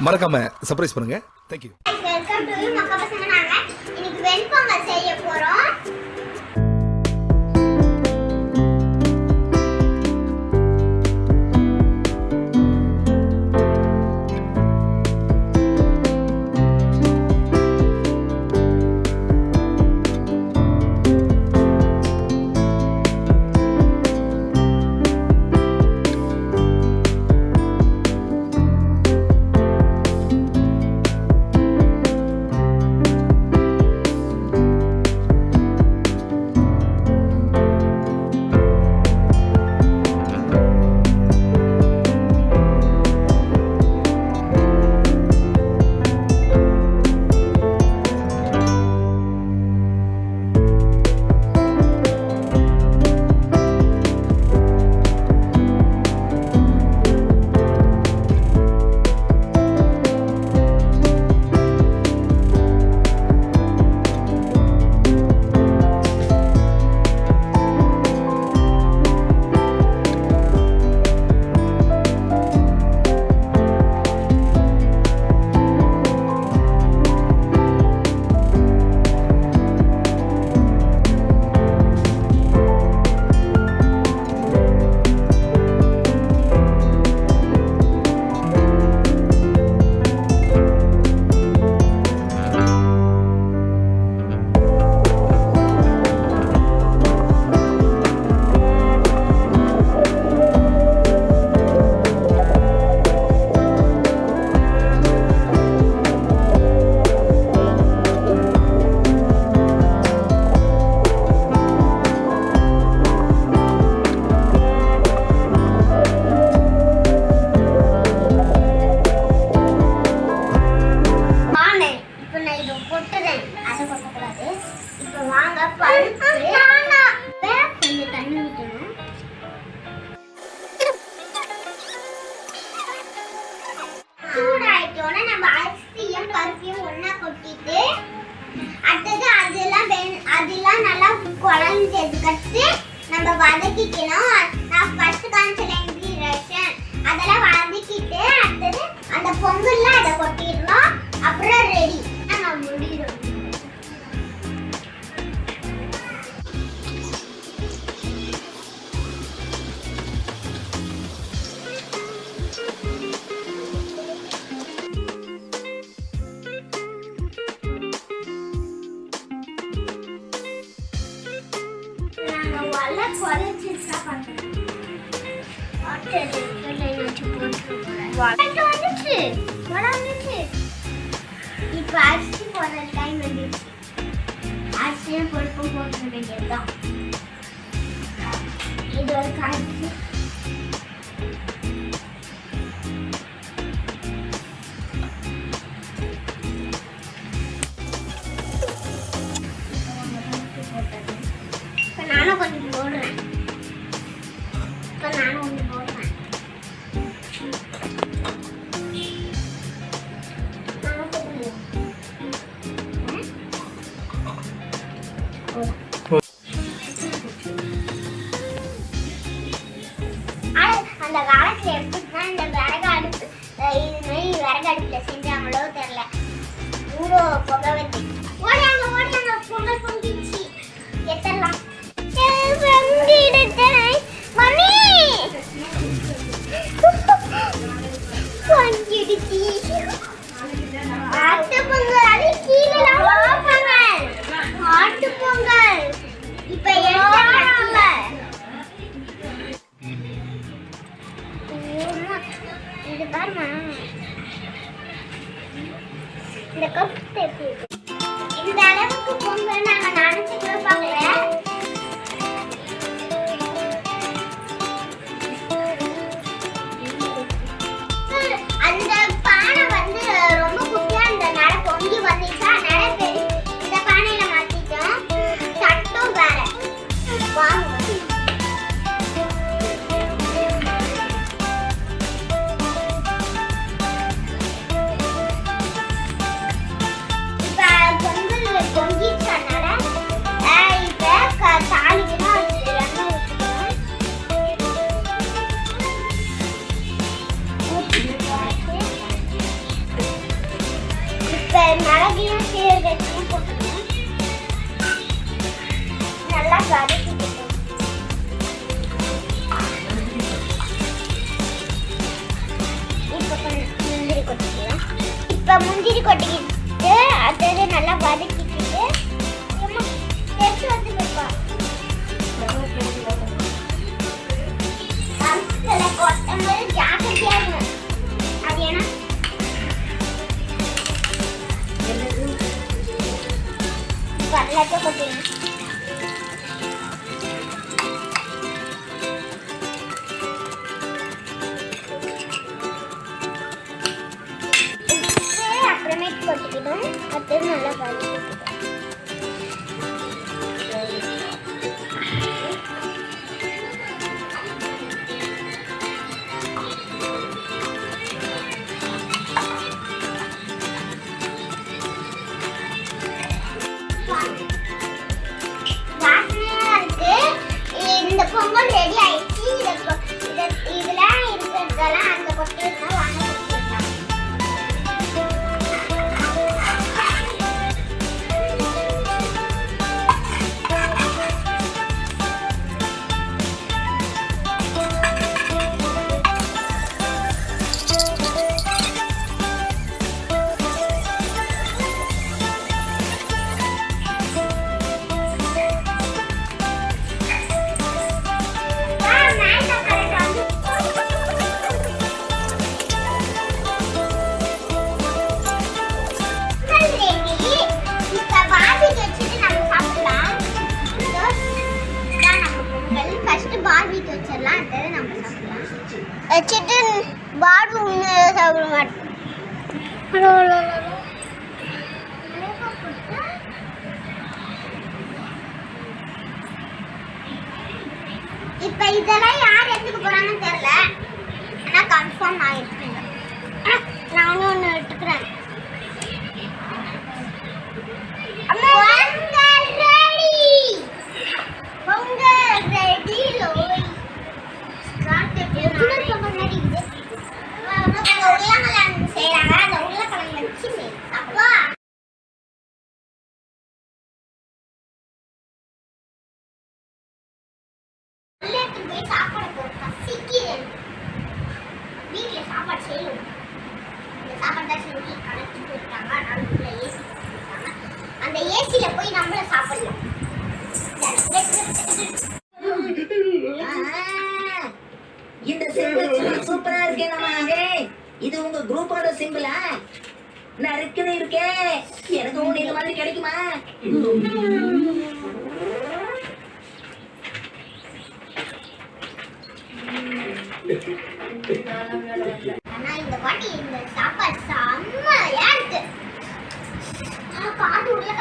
மறக்காம சர்ப்ரைஸ் பண்ணுங்க. Thank you. Welcome to மக்கா பசங்க. நாங்க இன்னைக்கு வெண்பொங்கல் செய்ய போறோம். சூடாயிட்டோன்னா நம்ம அரிசியும் பருப்பையும் ஒண்ணா கொட்டிட்டு அடுத்தது அதெல்லாம் நல்லா குழஞ்சதுக்கு நம்ம வதக்கிக்கணும். நான் ஃபர்ஸ்ட் காமிச்சல இன்கிரீடியன்ட் அதெல்லாம் வதக்கிட்டு அடுத்தது அந்த பொங்கல்ல அதை கொட்டிடணும். அப்புறம் ரெடி நம்ம முடியும். இப்ப அரிசி போடுற டைம் வந்துச்சு. அரிசியும் பருப்பும் போட்டுற வேண்டியதுதான். இது ஒரு காய்ச்சி நானும் கொஞ்சம் போடுறேன். நானும் கொஞ்சம் போடுறேன். அந்த காலத்துல எப்படின்னா இந்த விறகு அடுப்புல செஞ்சாங்களோ தெரியல. ஊரோ புகை வச்சு ஓடியாங்க பொங்கல் பொங்கிச்சு. எத்தரலாம் மம்மி பொங்கிடுச்சு. ஆட்டு பொங்கல் அது கீழே பொங்கல் ஆட்டு பொங்கல் இப்ப எடுத்தாங்க. இது பாருமா இந்த கப் எப்படி இந்த அளவுக்கு பொங்கல் நாங்க நினைச்சு பார்க்கல. மிளகையும் சீரகத்தையும் போட்டுக்கணும். நல்லா வதக்கிக்கணும். இப்ப முந்திரி கொட்டிக்கிட்டு அடுத்தது நல்லா வதக்கிட்டு எடுத்து வந்து வைப்பா. கொட்டும்போது ஜாக்கிரதையா இருக்கணும். அது ஏன்னா கடலத்தை கொட்டிடணும். அப்புறமேட்டு கொட்டிக்கிட்டோம். அடுத்தது நல்லா வதக்கிக்கிட்டோம். வாசனையா இருக்கு. இந்த பொங்கல் ரெடி ஆயிடுச்சு. இதுல இருக்கிறதெல்லாம் அந்த கொட்டிருந்தா வாங்க கொட்டிடலாம். வச்சுட்டு பாபு சாப்பிட மாட்டோம். இப்ப இதெல்லாம் யார் எடுத்துக்க போறாங்கன்னு தெரியல. ஆனா கன்ஃபார்ம் நான் எடுத்துக்கிறேன். நானும் ஒண்ணு எடுத்துக்கிறேன். அந்த ஏசில போய் நம்மள சாப்பிடலாம். இந்த சிம்பிள் சூப்பரா இருக்கே நம்ம. இது உங்க குரூப்போட சிம்பிளா? நறுக்குன்னு இருக்கே. எனக்கு ஒண்ணு இந்த மாதிரி கிடைக்குமா? ஆனா இந்த வாட்டி இந்த சாப்பாடு செம்மையா இருக்கு. காது உள்ள